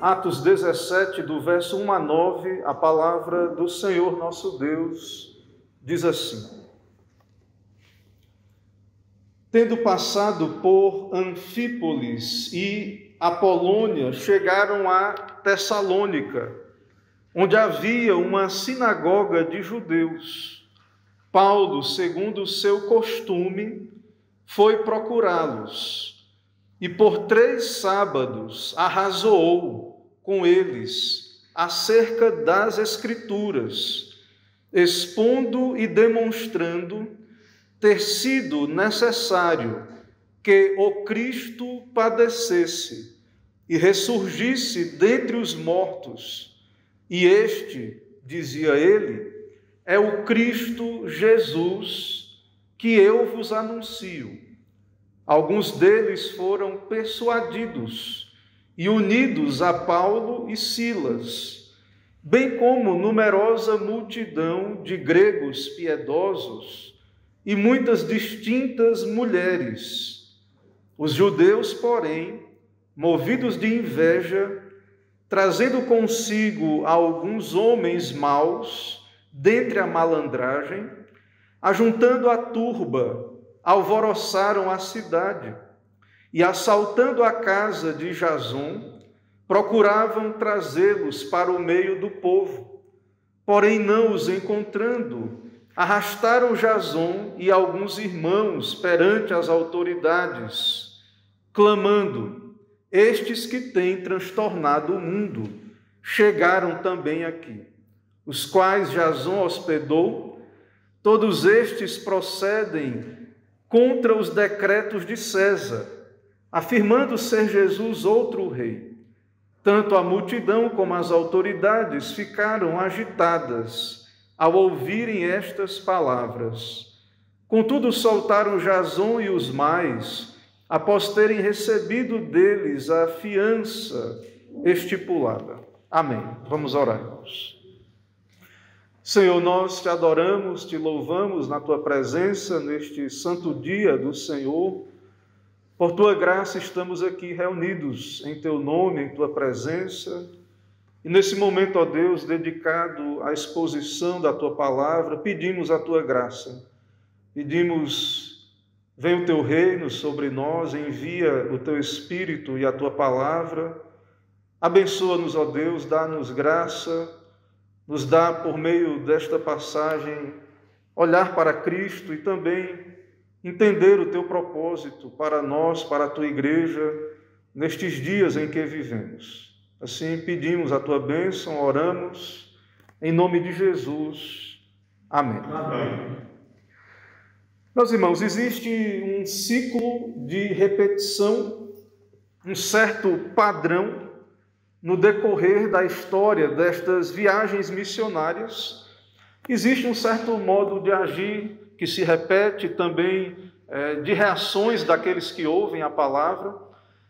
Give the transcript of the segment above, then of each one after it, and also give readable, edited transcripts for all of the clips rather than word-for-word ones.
Atos 17, do verso 1 a 9, a palavra do Senhor nosso Deus diz assim: Tendo passado por Anfípolis e Apolônia, chegaram a Tessalônica, onde havia uma sinagoga de judeus. Paulo, segundo o seu costume, foi procurá-los e por 3 sábados arrazoou com eles acerca das Escrituras, expondo e demonstrando ter sido necessário que o Cristo padecesse e ressurgisse dentre os mortos. E este, dizia ele, é o Cristo Jesus que eu vos anuncio. Alguns deles foram persuadidos e unidos a Paulo e Silas, bem como numerosa multidão de gregos piedosos e muitas distintas mulheres. Os judeus, porém, movidos de inveja, trazendo consigo alguns homens maus dentre a malandragem, ajuntando a turba, alvoroçaram a cidade e, assaltando a casa de Jason, procuravam trazê-los para o meio do povo. Porém, não os encontrando, arrastaram Jason e alguns irmãos perante as autoridades, clamando: estes que têm transtornado o mundo chegaram também aqui, os quais Jason hospedou. Todos estes procedem contra os decretos de César, afirmando ser Jesus outro rei. Tanto a multidão como as autoridades ficaram agitadas ao ouvirem estas palavras. Contudo, soltaram Jason e os mais, após terem recebido deles a fiança estipulada. Amém. Vamos orar, irmãos. Senhor, nós te adoramos, te louvamos na tua presença neste santo dia do Senhor. Por tua graça estamos aqui reunidos em teu nome, em tua presença. E nesse momento, ó Deus, dedicado à exposição da tua palavra, pedimos a tua graça. Pedimos, venha o teu reino sobre nós, envia o teu Espírito e a tua palavra. Abençoa-nos, ó Deus, dá-nos graça, nos dá, por meio desta passagem, olhar para Cristo e também entender o teu propósito para nós, para a tua igreja, nestes dias em que vivemos. Assim, pedimos a tua bênção, oramos, em nome de Jesus. Amém. Amém. Meus irmãos, existe um ciclo de repetição, um certo padrão no decorrer da história destas viagens missionárias. Existe um certo modo de agir que se repete também de reações daqueles que ouvem a palavra.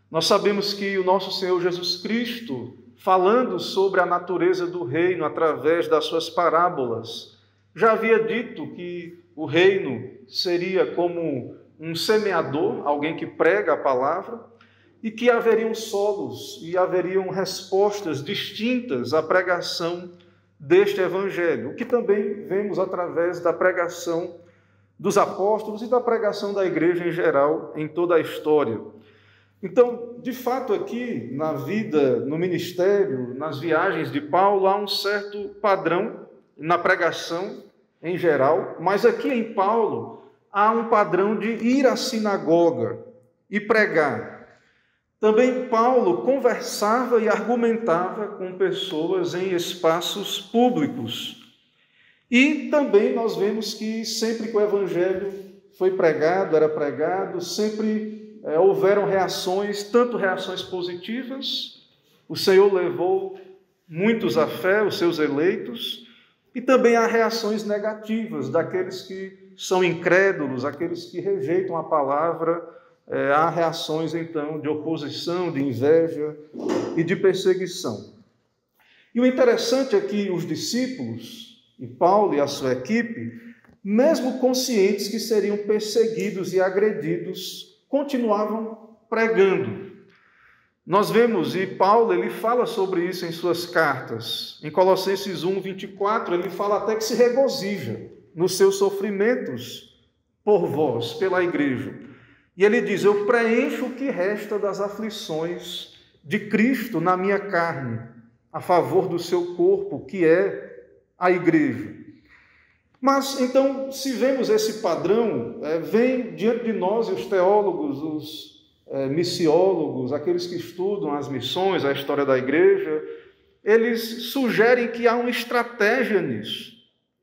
Nós sabemos que o nosso Senhor Jesus Cristo, falando sobre a natureza do reino através das suas parábolas, já havia dito que o reino seria como um semeador, alguém que prega a palavra, e que haveriam solos e haveriam respostas distintas à pregação deste evangelho, o que também vemos através da pregação dos apóstolos e da pregação da igreja em geral, em toda a história. Então, de fato, aqui na vida, no ministério, nas viagens de Paulo, há um certo padrão na pregação em geral, mas aqui em Paulo há um padrão de ir à sinagoga e pregar. Também Paulo conversava e argumentava com pessoas em espaços públicos. E também nós vemos que sempre que o evangelho foi pregado, era pregado, sempre houveram reações, tanto reações positivas, o Senhor levou muitos à fé, os seus eleitos, e também há reações negativas daqueles que são incrédulos, aqueles que rejeitam a palavra. Há reações, então, de oposição, de inveja e de perseguição. E o interessante é que os discípulos, e Paulo e a sua equipe, mesmo conscientes que seriam perseguidos e agredidos, continuavam pregando. Nós vemos, e Paulo ele fala sobre isso em suas cartas. Em Colossenses 1, 24, ele fala até que se regozija nos seus sofrimentos por vós, pela igreja. E ele diz: eu preencho o que resta das aflições de Cristo na minha carne, a favor do seu corpo, que é a igreja. Mas, então, se vemos esse padrão, vem diante de nós os teólogos, os missiólogos, aqueles que estudam as missões, a história da igreja, eles sugerem que há uma estratégia nisso.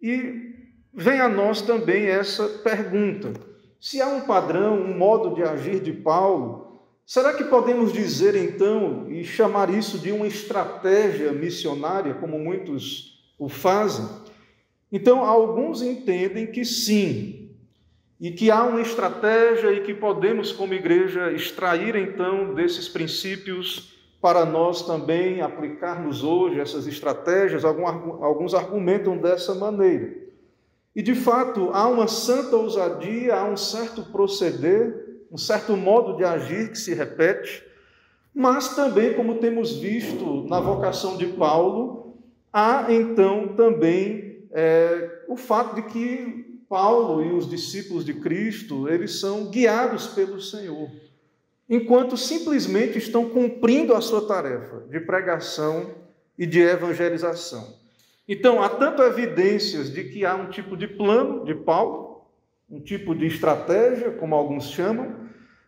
E vem a nós também essa pergunta: se há um padrão, um modo de agir de Paulo, será que podemos dizer então, e chamar isso de uma estratégia missionária, como muitos o fazem? Então, alguns entendem que sim, e que há uma estratégia e que podemos, como igreja, extrair então desses princípios para nós também aplicarmos hoje essas estratégias. Alguns argumentam dessa maneira. E, de fato, há uma santa ousadia, há um certo proceder, um certo modo de agir que se repete, mas também, como temos visto na vocação de Paulo, há então também o fato de que Paulo e os discípulos de Cristo, eles são guiados pelo Senhor, enquanto simplesmente estão cumprindo a sua tarefa de pregação e de evangelização. Então, há tanto evidências de que há um tipo de plano de Paulo, um tipo de estratégia, como alguns chamam,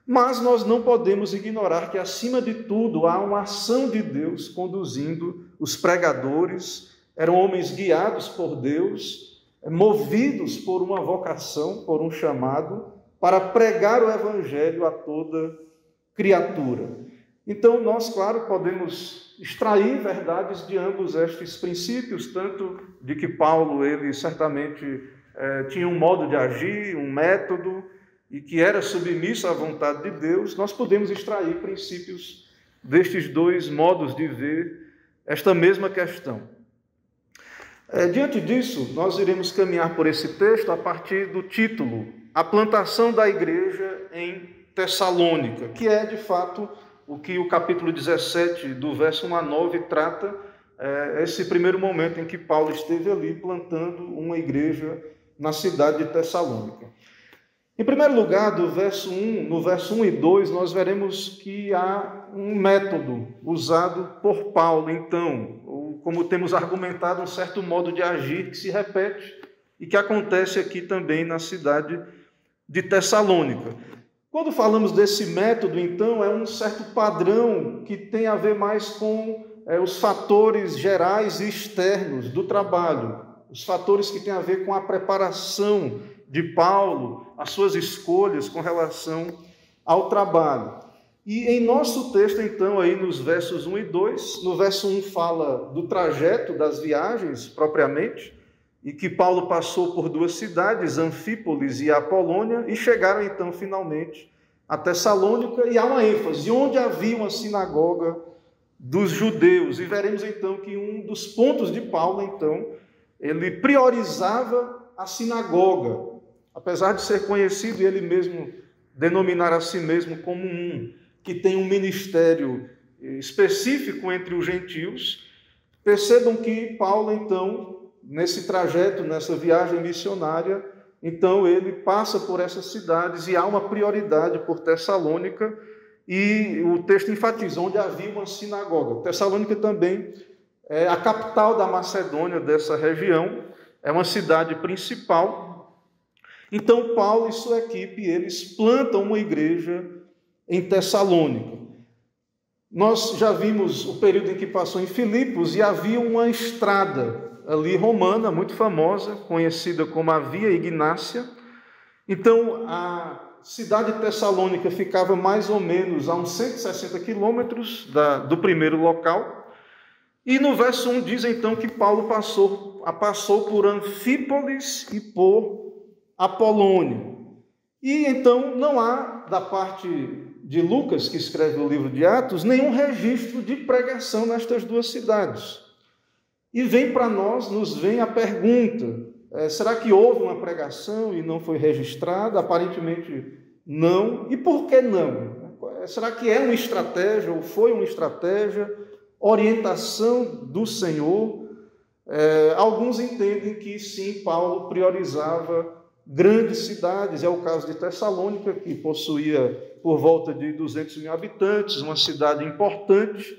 mas nós não podemos ignorar que, acima de tudo, há uma ação de Deus conduzindo os pregadores. Eram homens guiados por Deus, movidos por uma vocação, por um chamado, para pregar o Evangelho a toda criatura. Então, nós, claro, podemos extrair verdades de ambos estes princípios, tanto de que Paulo, ele certamente tinha um modo de agir, um método, e que era submisso à vontade de Deus. Nós podemos extrair princípios destes dois modos de ver esta mesma questão. Diante disso, nós iremos caminhar por esse texto a partir do título: A plantação da igreja em Tessalônica, que é, de fato, o que o capítulo 17, do verso 1 a 9, trata, esse primeiro momento em que Paulo esteve ali plantando uma igreja na cidade de Tessalônica. Em primeiro lugar, no verso 1 e 2, nós veremos que há um método usado por Paulo, então, como temos argumentado, um certo modo de agir que se repete e que acontece aqui também na cidade de Tessalônica. Quando falamos desse método, então, é um certo padrão que tem a ver mais com os fatores gerais e externos do trabalho, os fatores que têm a ver com a preparação de Paulo, as suas escolhas com relação ao trabalho. E em nosso texto, então, aí nos versos 1 e 2, no verso 1 fala do trajeto das viagens, propriamente, e que Paulo passou por duas cidades, Anfípolis e Apolônia, e chegaram, então, finalmente, a Tessalônica, e há uma ênfase, onde havia uma sinagoga dos judeus. E veremos, então, que um dos pontos de Paulo, então, ele priorizava a sinagoga, apesar de ser conhecido e ele mesmo denominar a si mesmo como que tem um ministério específico entre os gentios. Percebam que Paulo, então, nesse trajeto, nessa viagem missionária, então ele passa por essas cidades e há uma prioridade por Tessalônica, e o texto enfatiza onde havia uma sinagoga. Tessalônica também é a capital da Macedônia, dessa região, é uma cidade principal. Então, Paulo e sua equipe, eles plantam uma igreja em Tessalônica. Nós já vimos o período em que passou em Filipos e havia uma estrada ali romana, muito famosa, conhecida como a Via Ignácia. Então, a cidade de Tessalônica ficava mais ou menos a uns 160 quilômetros do primeiro local. E no verso 1 diz então que Paulo passou por Anfípolis e por Apolônia. E então não há, da parte de Lucas, que escreve o livro de Atos, nenhum registro de pregação nestas duas cidades. E nos vem a pergunta, será que houve uma pregação e não foi registrada? Aparentemente não. E por que não? será que é uma estratégia, ou foi uma estratégia, orientação do Senhor? Alguns entendem que sim, Paulo priorizava grandes cidades, é o caso de Tessalônica, que possuía por volta de 200 mil habitantes, uma cidade importante.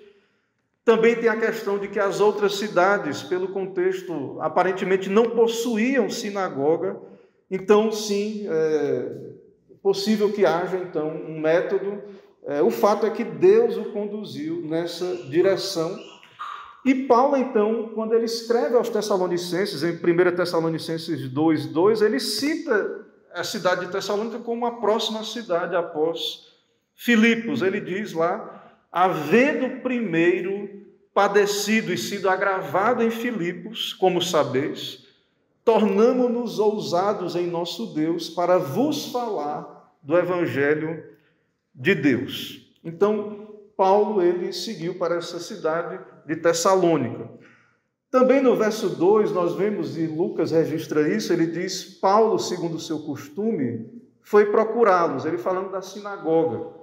Também tem a questão de que as outras cidades, pelo contexto, aparentemente não possuíam sinagoga, então sim, é possível que haja então um método. O fato é que Deus o conduziu nessa direção. E Paulo, então, quando ele escreve aos Tessalonicenses, em 1 Tessalonicenses 2:2, ele cita a cidade de Tessalônica como a próxima cidade após Filipos. Ele diz lá: havendo primeiro padecido e sido agravado em Filipos, como sabeis, tornamo-nos ousados em nosso Deus para vos falar do Evangelho de Deus. Então, Paulo, ele seguiu para essa cidade de Tessalônica. Também no verso 2, nós vemos, e Lucas registra isso, ele diz: Paulo, segundo o seu costume, foi procurá-los, ele falando da sinagoga.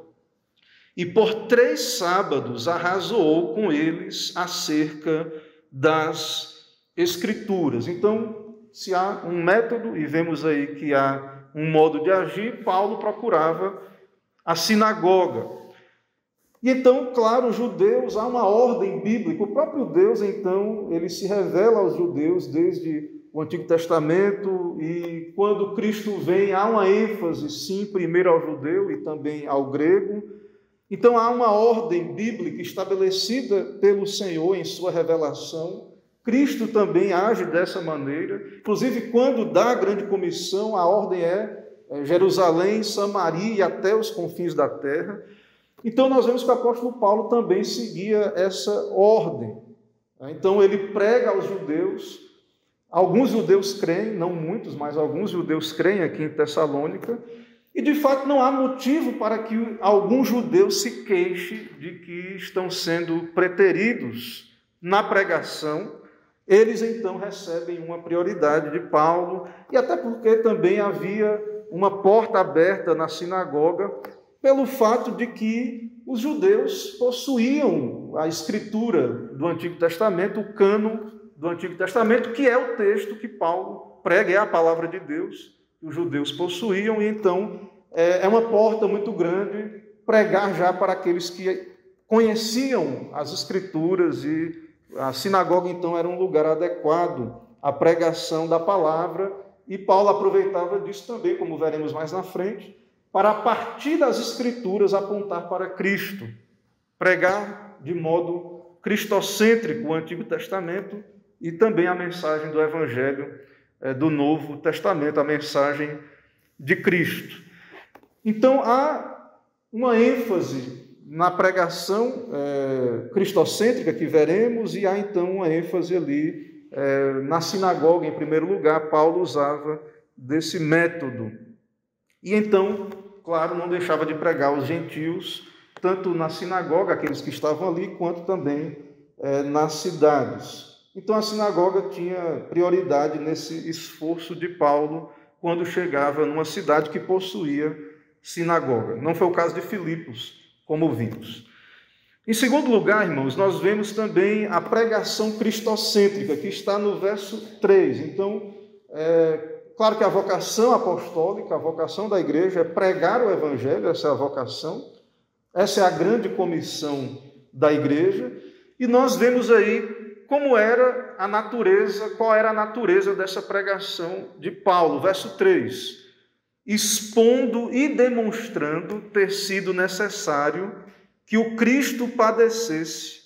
E por 3 sábados arrazoou com eles acerca das Escrituras. Então, se há um método, e vemos aí que há um modo de agir, Paulo procurava a sinagoga. E então, claro, os judeus, há uma ordem bíblica. O próprio Deus, então, ele se revela aos judeus desde o Antigo Testamento, e quando Cristo vem, há uma ênfase, sim, primeiro ao judeu e também ao grego. Então, há uma ordem bíblica estabelecida pelo Senhor em sua revelação. Cristo também age dessa maneira. Inclusive, quando dá a grande comissão, a ordem é Jerusalém, Samaria e até os confins da terra. Então, nós vemos que o apóstolo Paulo também seguia essa ordem. Então, ele prega aos judeus. Alguns judeus creem, não muitos, mas alguns judeus creem aqui em Tessalônica. E, de fato, não há motivo para que algum judeu se queixe de que estão sendo preteridos na pregação. Eles, então, recebem uma prioridade de Paulo, e até porque também havia uma porta aberta na sinagoga, pelo fato de que os judeus possuíam a escritura do Antigo Testamento, o cânon do Antigo Testamento, que é o texto que Paulo prega, é a palavra de Deus, que os judeus possuíam, e então é uma porta muito grande pregar já para aqueles que conheciam as escrituras, e a sinagoga então era um lugar adequado à pregação da palavra, e Paulo aproveitava disso também, como veremos mais na frente, para, a partir das Escrituras, apontar para Cristo, pregar de modo cristocêntrico o Antigo Testamento e também a mensagem do Evangelho do Novo Testamento, a mensagem de Cristo. Então, há uma ênfase na pregação cristocêntrica que veremos, e há então uma ênfase ali na sinagoga. Em primeiro lugar, Paulo usava desse método. E então, claro, não deixava de pregar aos gentios, tanto na sinagoga, aqueles que estavam ali, quanto também nas cidades. Então, a sinagoga tinha prioridade nesse esforço de Paulo quando chegava numa cidade que possuía sinagoga. Não foi o caso de Filipos, como vimos. Em segundo lugar, irmãos, nós vemos também a pregação cristocêntrica, que está no verso 3. Então, claro que a vocação apostólica, a vocação da igreja é pregar o Evangelho, essa é a vocação, essa é a grande comissão da igreja, e nós vemos aí como era a natureza, qual era a natureza dessa pregação de Paulo. Verso 3, expondo e demonstrando ter sido necessário que o Cristo padecesse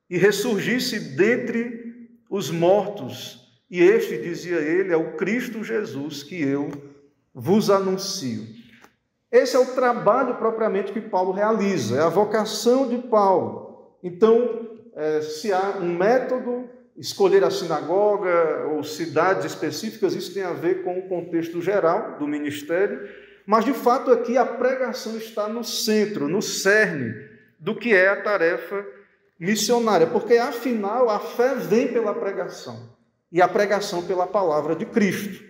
e ressurgisse dentre os mortos, e este, dizia ele, é o Cristo Jesus que eu vos anuncio. Esse é o trabalho propriamente que Paulo realiza, é a vocação de Paulo. Então, se há um método, escolher a sinagoga ou cidades específicas, isso tem a ver com o contexto geral do ministério, mas de fato aqui a pregação está no centro, no cerne do que é a tarefa missionária, porque afinal a fé vem pela pregação, e a pregação pela palavra de Cristo.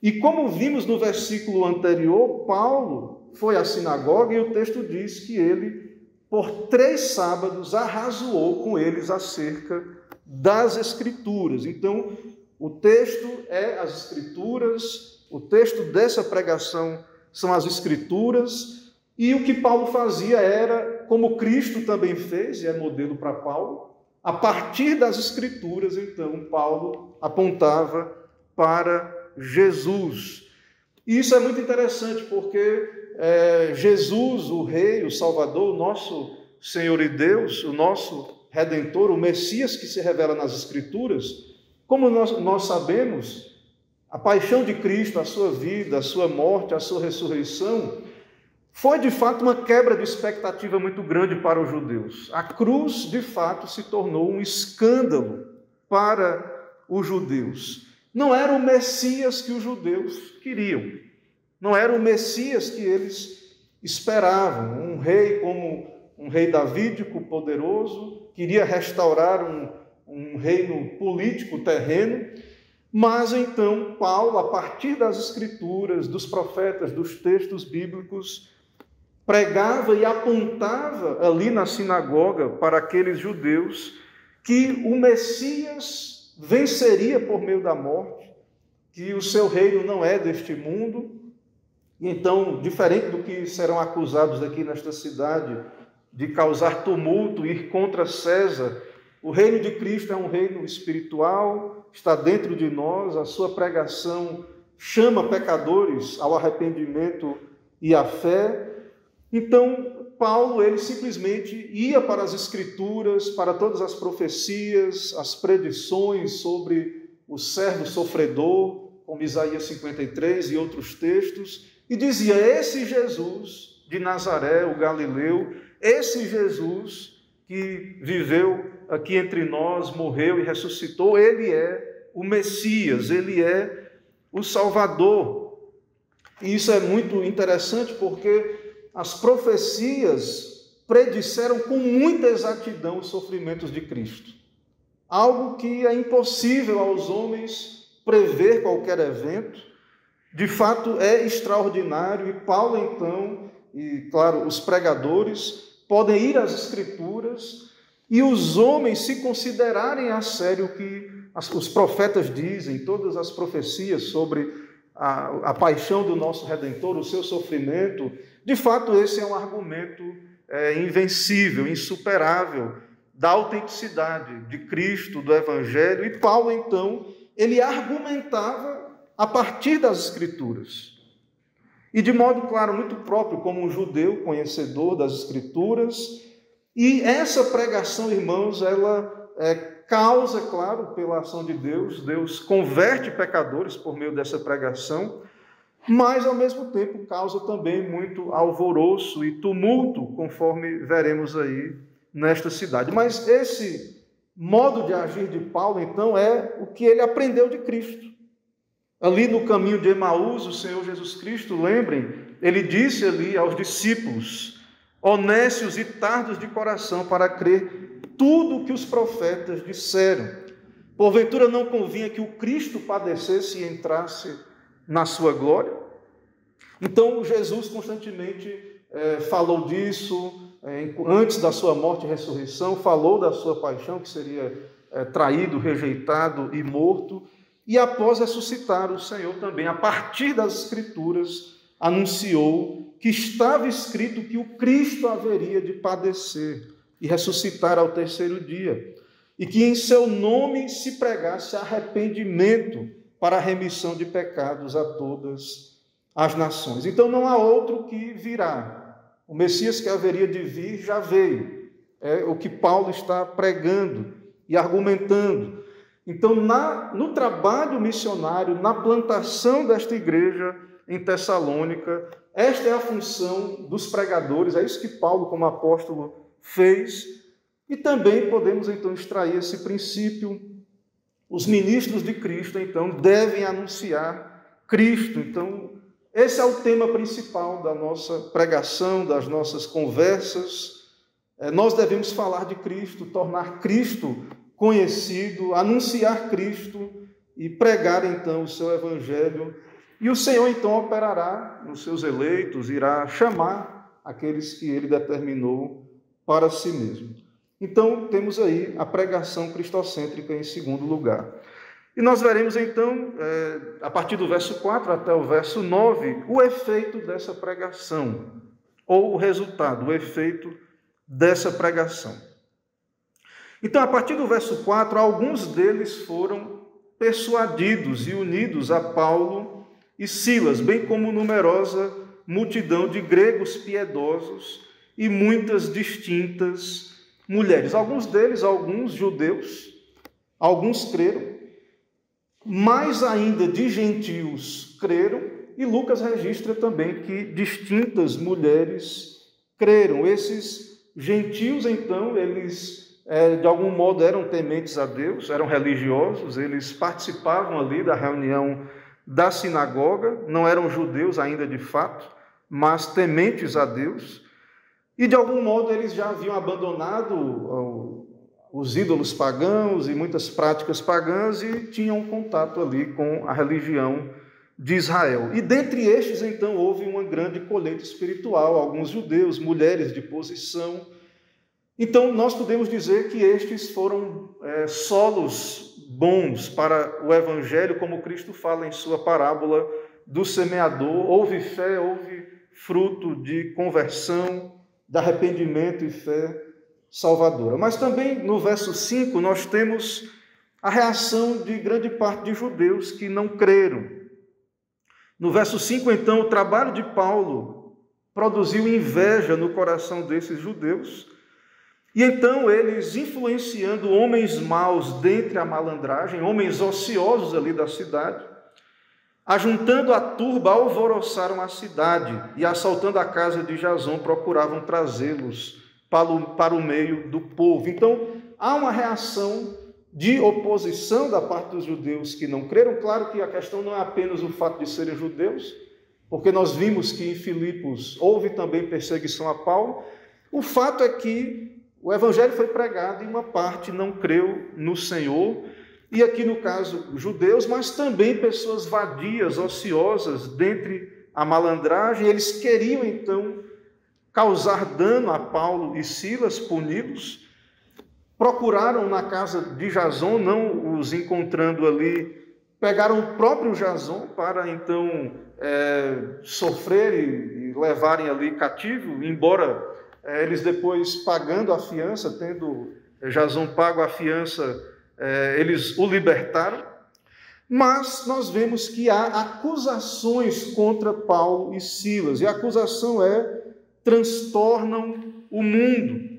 E como vimos no versículo anterior, Paulo, foi à sinagoga e o texto diz que ele, por 3 sábados, arrazoou com eles acerca das Escrituras. Então, o texto é as Escrituras, o texto dessa pregação são as Escrituras, e o que Paulo fazia era, como Cristo também fez, e é modelo para Paulo, a partir das Escrituras, então, Paulo apontava para Jesus. E isso é muito interessante, porque Jesus, o Rei, o Salvador, o nosso Senhor e Deus, o nosso Redentor, o Messias que se revela nas Escrituras, como nós sabemos, a paixão de Cristo, a sua vida, a sua morte, a sua ressurreição, foi de fato uma quebra de expectativa muito grande para os judeus. A cruz, de fato, se tornou um escândalo para os judeus. Não era o Messias que os judeus queriam, não era o Messias que eles esperavam, um rei como um rei davídico poderoso, queria restaurar um reino político terreno, mas então Paulo, a partir das Escrituras, dos profetas, dos textos bíblicos, pregava e apontava ali na sinagoga para aqueles judeus que o Messias venceria por meio da morte, que o seu reino não é deste mundo. E então, diferente do que serão acusados aqui nesta cidade, de causar tumulto, ir contra César, o reino de Cristo é um reino espiritual, está dentro de nós, a sua pregação chama pecadores ao arrependimento e à fé. Então, Paulo, ele simplesmente ia para as Escrituras, para todas as profecias, as predições sobre o servo sofredor, como Isaías 53 e outros textos, e dizia: esse Jesus de Nazaré, o Galileu, esse Jesus que viveu aqui entre nós, morreu e ressuscitou, ele é o Messias, ele é o Salvador. E isso é muito interessante porque as profecias predisseram com muita exatidão os sofrimentos de Cristo. Algo que é impossível aos homens prever qualquer evento. De fato, é extraordinário. E Paulo, então, e claro, os pregadores, podem ir às Escrituras e os homens se considerarem a sério o que os profetas dizem, todas as profecias sobre a paixão do nosso Redentor, o seu sofrimento. De fato, esse é um argumento invencível, insuperável, da autenticidade de Cristo, do Evangelho. E Paulo, então, ele argumentava a partir das Escrituras. E de modo, claro, muito próprio, como um judeu conhecedor das Escrituras. E essa pregação, irmãos, ela causa, claro, pela ação de Deus, Deus converte pecadores por meio dessa pregação, mas, ao mesmo tempo, causa também muito alvoroço e tumulto, conforme veremos aí nesta cidade. Mas esse modo de agir de Paulo, então, é o que ele aprendeu de Cristo. Ali no caminho de Emaús, o Senhor Jesus Cristo, lembrem, ele disse ali aos discípulos: honestos e tardos de coração para crer tudo o que os profetas disseram. Porventura não convinha que o Cristo padecesse e entrasse na sua glória? Então Jesus constantemente falou disso, antes da sua morte e ressurreição, falou da sua paixão, que seria traído, rejeitado e morto, e após ressuscitar, o Senhor também, a partir das Escrituras, anunciou que estava escrito que o Cristo haveria de padecer e ressuscitar ao 3º dia, e que em seu nome se pregasse arrependimento para a remissão de pecados a todas as nações. Então não há outro que virá. O Messias que haveria de vir já veio. É o que Paulo está pregando e argumentando. Então, no trabalho missionário, na plantação desta igreja em Tessalônica, esta é a função dos pregadores, é isso que Paulo, como apóstolo, fez. E também podemos, então, extrair esse princípio. Os ministros de Cristo, então, devem anunciar Cristo. Então, esse é o tema principal da nossa pregação, das nossas conversas. Nós devemos falar de Cristo, tornar Cristo conhecido, anunciar Cristo e pregar, então, o seu Evangelho E o Senhor então operará nos seus eleitos, irá chamar aqueles que ele determinou para si mesmo. Então, temos aí a pregação cristocêntrica em segundo lugar. E nós veremos então, a partir do verso 4 até o verso 9, o efeito dessa pregação, ou o resultado, o efeito dessa pregação. Então, a partir do verso 4, alguns deles foram persuadidos e unidos a Paulo e Silas, bem como numerosa multidão de gregos piedosos e muitas distintas mulheres. Alguns deles, alguns judeus, alguns creram, mais ainda de gentios creram, e Lucas registra também que distintas mulheres creram. Esses gentios, então, eles, de algum modo, eram tementes a Deus, eram religiosos, eles participavam ali da reunião da sinagoga, não eram judeus ainda de fato, mas tementes a Deus, e de algum modo eles já haviam abandonado os ídolos pagãos e muitas práticas pagãs e tinham contato ali com a religião de Israel. E dentre estes, então, houve uma grande colheita espiritual, alguns judeus, mulheres de posição. Então, nós podemos dizer que estes foram solos bons para o Evangelho, como Cristo fala em sua parábola do semeador. Houve fé, houve fruto de conversão, de arrependimento e fé salvadora. Mas também no verso 5 nós temos a reação de grande parte de judeus que não creram. No verso 5, então, o trabalho de Paulo produziu inveja no coração desses judeus, e então eles, influenciando homens maus dentre a malandragem, homens ociosos ali da cidade, ajuntando a turba, alvoroçaram a cidade e, assaltando a casa de Jasão, procuravam trazê-los para o meio do povo. Então, há uma reação de oposição da parte dos judeus que não creram. Claro que a questão não é apenas o fato de serem judeus, porque nós vimos que em Filipos houve também perseguição a Paulo. O fato é que o evangelho foi pregado e uma parte não creu no Senhor, e aqui no caso judeus, mas também pessoas vadias, ociosas, dentre a malandragem. Eles queriam então causar dano a Paulo e Silas, puni-los. Procuraram na casa de Jasão, não os encontrando ali, pegaram o próprio Jasão para então sofrer e levarem ali cativo, embora eles depois pagando a fiança, tendo Jasão pago a fiança, eles o libertaram. Mas nós vemos que há acusações contra Paulo e Silas, e a acusação transtornam o mundo.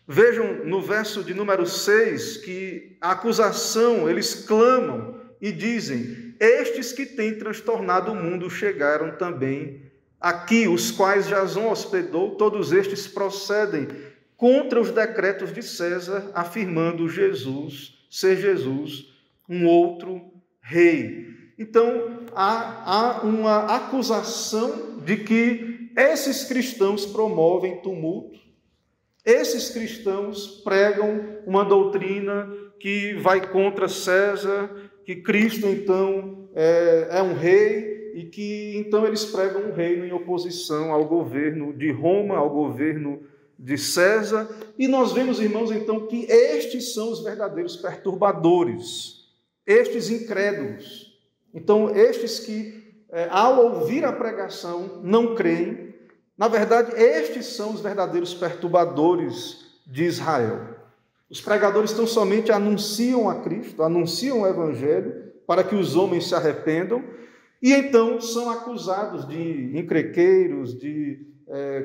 Vejam no verso de número 6 que a acusação, eles clamam e dizem: estes que têm transtornado o mundo chegaram também aqui, os quais Jasão hospedou, todos estes procedem contra os decretos de César, afirmando ser Jesus um outro rei. Então, há uma acusação de que esses cristãos promovem tumulto, esses cristãos pregam uma doutrina que vai contra César, que Cristo, então, é um rei, e que, então, eles pregam um reino em oposição ao governo de Roma, ao governo de César. E nós vemos, irmãos, então, que estes são os verdadeiros perturbadores, estes incrédulos. Então, estes que, ao ouvir a pregação, não creem. Na verdade, estes são os verdadeiros perturbadores de Israel. Os pregadores tão somente anunciam a Cristo, anunciam o Evangelho para que os homens se arrependam, e então são acusados de encrenqueiros, de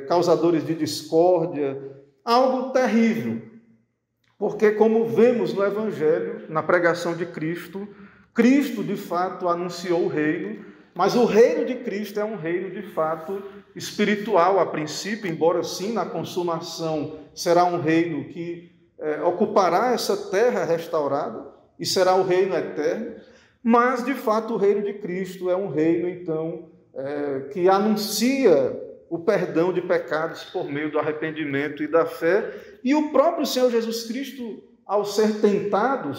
causadores de discórdia, algo terrível. Porque, como vemos no Evangelho, na pregação de Cristo, Cristo de fato anunciou o reino, mas o reino de Cristo é um reino de fato espiritual a princípio, embora sim na consumação será um reino que ocupará essa terra restaurada e será o reino eterno, mas de fato o reino de Cristo é um reino então que anuncia o perdão de pecados por meio do arrependimento e da fé. E o próprio Senhor Jesus Cristo, ao ser tentado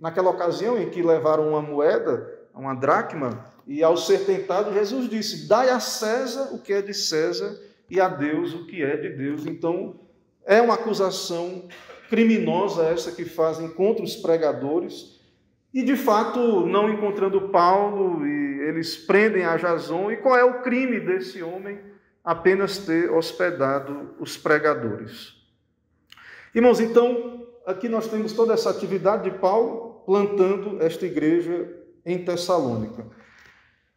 naquela ocasião em que levaram uma moeda uma dracma, e ao ser tentado, Jesus disse: dai a César o que é de César e a Deus o que é de Deus. Então, é uma acusação criminosa essa que fazem contra os pregadores, e de fato, não encontrando Paulo, e eles prendem a Jason. E qual é o crime desse homem? Apenas ter hospedado os pregadores. Irmãos, então, aqui nós temos toda essa atividade de Paulo plantando esta igreja em Tessalônica.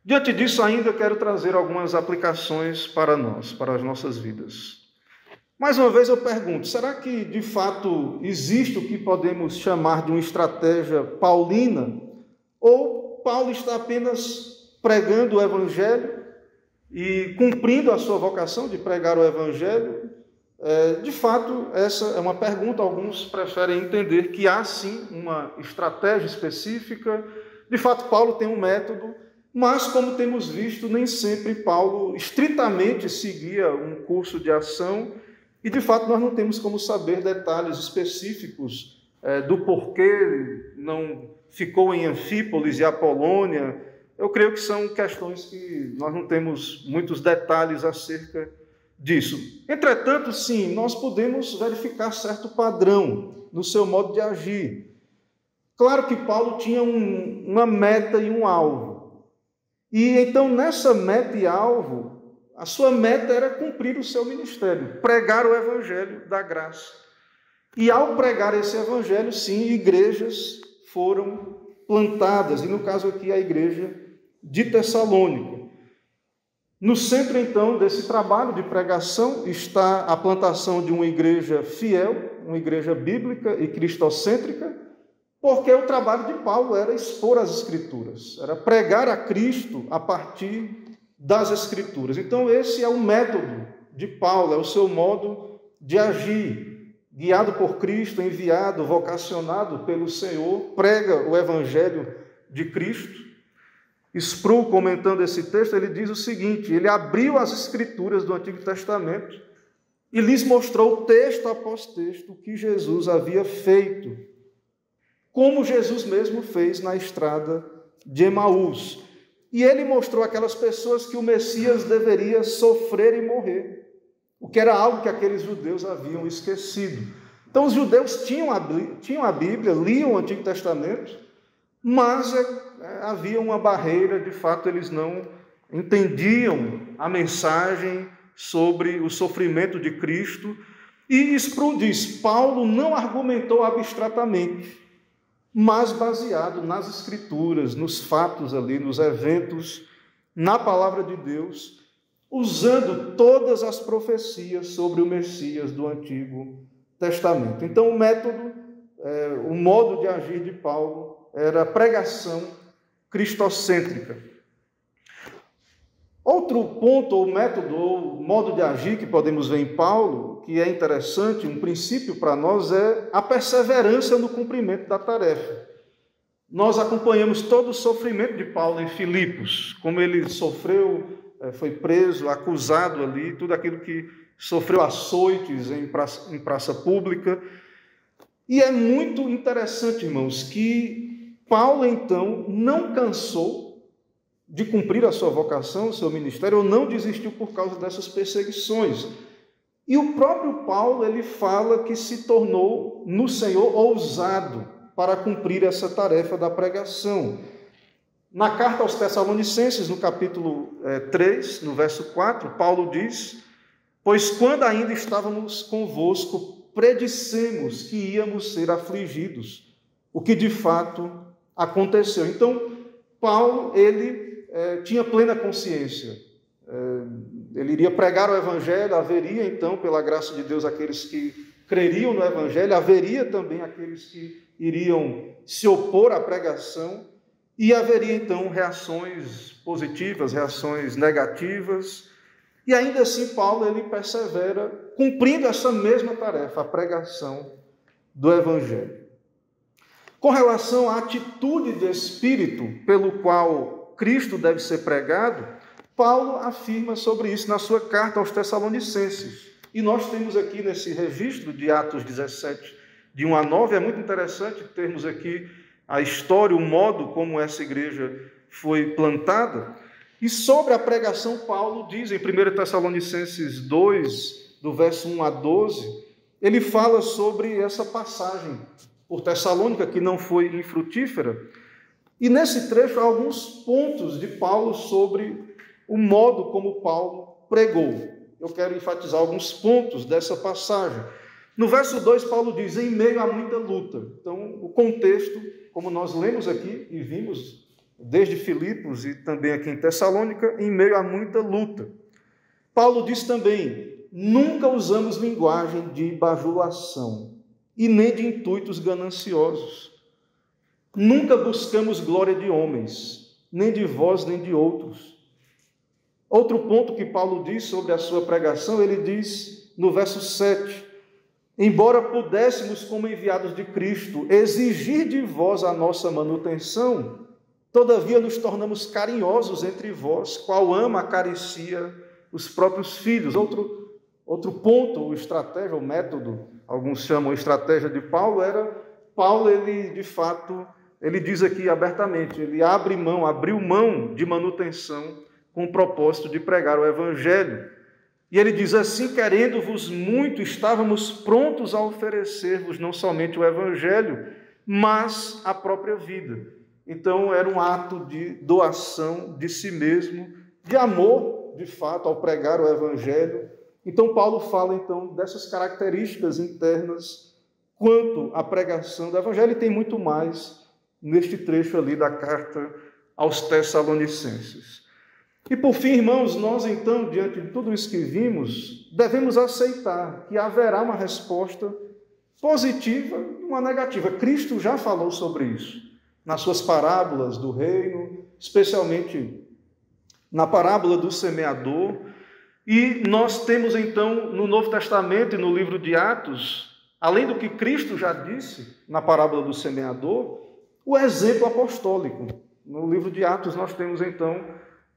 Diante disso, ainda quero trazer algumas aplicações para nós, para as nossas vidas. Mais uma vez eu pergunto, será que de fato existe o que podemos chamar de uma estratégia paulina? Ou Paulo está apenas pregando o Evangelho e cumprindo a sua vocação de pregar o Evangelho? De fato, essa é uma pergunta. Alguns preferem entender que há sim uma estratégia específica. De fato, Paulo tem um método, mas como temos visto, nem sempre Paulo estritamente seguia um curso de ação. E, de fato, nós não temos como saber detalhes específicos do porquê não ficou em Anfípolis e Apolônia. Eu creio que são questões que nós não temos muitos detalhes acerca disso. Entretanto, sim, nós podemos verificar certo padrão no seu modo de agir. Claro que Paulo tinha uma meta e um alvo. E, então, nessa meta e alvo, a sua meta era cumprir o seu ministério, pregar o Evangelho da graça. E ao pregar esse Evangelho, sim, igrejas foram plantadas, e no caso aqui a igreja de Tessalônica. No centro, então, desse trabalho de pregação está a plantação de uma igreja fiel, uma igreja bíblica e cristocêntrica, porque o trabalho de Paulo era expor as Escrituras, era pregar a Cristo a partir das Escrituras. Então, esse é o método de Paulo, é o seu modo de agir, guiado por Cristo, enviado, vocacionado pelo Senhor, prega o Evangelho de Cristo. Sproul, comentando esse texto, ele diz o seguinte: ele abriu as Escrituras do Antigo Testamento e lhes mostrou texto após texto o que Jesus havia feito, como Jesus mesmo fez na estrada de Emaús. E ele mostrou àquelas pessoas que o Messias deveria sofrer e morrer, o que era algo que aqueles judeus haviam esquecido. Então, os judeus tinham a Bíblia, liam o Antigo Testamento, mas havia uma barreira, de fato, eles não entendiam a mensagem sobre o sofrimento de Cristo. E Sproul diz: Paulo não argumentou abstratamente, mas baseado nas Escrituras, nos fatos ali, nos eventos, na palavra de Deus, usando todas as profecias sobre o Messias do Antigo Testamento. Então, o método, o modo de agir de Paulo era pregação cristocêntrica. Outro ponto, ou método, ou modo de agir que podemos ver em Paulo, que é interessante, um princípio para nós, é a perseverança no cumprimento da tarefa. Nós acompanhamos todo o sofrimento de Paulo em Filipos, como ele sofreu, foi preso, acusado ali, tudo aquilo que sofreu, açoites em praça pública. E é muito interessante, irmãos, que Paulo, então, não cansou de cumprir a sua vocação, o seu ministério, ou não desistiu por causa dessas perseguições. E o próprio Paulo, ele fala que se tornou no Senhor ousado para cumprir essa tarefa da pregação. Na carta aos Tessalonicenses, no capítulo 3, no verso 4, Paulo diz: pois quando ainda estávamos convosco, predissemos que íamos ser afligidos, o que de fato aconteceu. Então, Paulo, ele tinha plena consciência. Ele iria pregar o Evangelho, haveria então, pela graça de Deus, aqueles que creriam no Evangelho, haveria também aqueles que iriam se opor à pregação, e haveria então reações positivas, reações negativas, e ainda assim Paulo ele persevera cumprindo essa mesma tarefa, a pregação do Evangelho. Com relação à atitude de espírito pelo qual Cristo deve ser pregado, Paulo afirma sobre isso na sua carta aos Tessalonicenses. E nós temos aqui nesse registro de Atos 17, de 1 a 9, é muito interessante termos aqui a história, o modo como essa igreja foi plantada. E sobre a pregação, Paulo diz em 1 Tessalonicenses 2, do verso 1 a 12, ele fala sobre essa passagem por Tessalônica, que não foi infrutífera. E nesse trecho há alguns pontos de Paulo sobre o modo como Paulo pregou. Eu quero enfatizar alguns pontos dessa passagem. No verso 2, Paulo diz, em meio a muita luta. Então, o contexto, como nós lemos aqui e vimos desde Filipos e também aqui em Tessalônica, em meio a muita luta. Paulo diz também, nunca usamos linguagem de bajulação e nem de intuitos gananciosos. Nunca buscamos glória de homens, nem de vós, nem de outros. Outro ponto que Paulo diz sobre a sua pregação, ele diz no verso 7, embora pudéssemos, como enviados de Cristo, exigir de vós a nossa manutenção, todavia nos tornamos carinhosos entre vós, qual ama acaricia os próprios filhos. Outro ponto, ou estratégia, ou método, alguns chamam estratégia de Paulo, ele de fato, ele diz aqui abertamente, ele abriu mão de manutenção com o propósito de pregar o Evangelho. E ele diz assim, querendo-vos muito, estávamos prontos a oferecer-vos não somente o Evangelho, mas a própria vida. Então, era um ato de doação de si mesmo, de amor, de fato, ao pregar o Evangelho. Então, Paulo fala, então, dessas características internas quanto à pregação do Evangelho, e tem muito mais neste trecho ali da carta aos Tessalonicenses. E, por fim, irmãos, nós, então, diante de tudo isso que vimos, devemos aceitar que haverá uma resposta positiva e uma negativa. Cristo já falou sobre isso nas suas parábolas do reino, especialmente na parábola do semeador. E nós temos, então, no Novo Testamento e no livro de Atos, além do que Cristo já disse na parábola do semeador, o exemplo apostólico. No livro de Atos nós temos, então,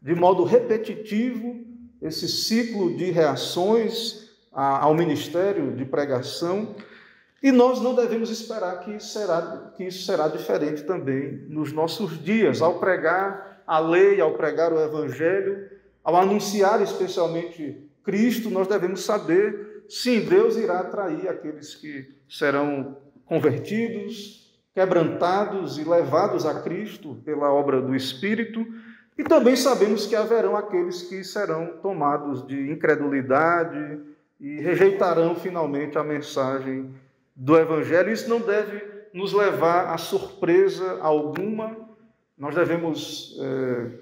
de modo repetitivo, esse ciclo de reações ao ministério de pregação, e nós não devemos esperar que isso será diferente também nos nossos dias, ao pregar a lei, ao pregar o Evangelho, ao anunciar especialmente Cristo, nós devemos saber, sim, Deus irá atrair aqueles que serão convertidos, quebrantados e levados a Cristo pela obra do Espírito, e também sabemos que haverão aqueles que serão tomados de incredulidade e rejeitarão finalmente a mensagem do Evangelho. Isso não deve nos levar a surpresa alguma. Nós devemos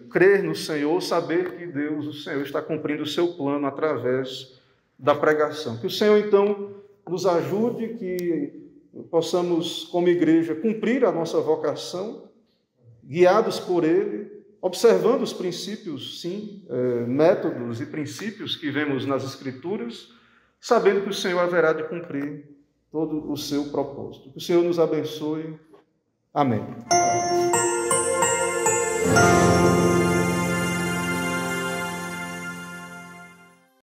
crer no Senhor, saber que Deus, o Senhor, está cumprindo o seu plano através da pregação. Que o Senhor, então, nos ajude, que possamos, como igreja, cumprir a nossa vocação, guiados por Ele, observando os princípios, sim, métodos e princípios que vemos nas Escrituras, sabendo que o Senhor haverá de cumprir todo o seu propósito. Que o Senhor nos abençoe. Amém.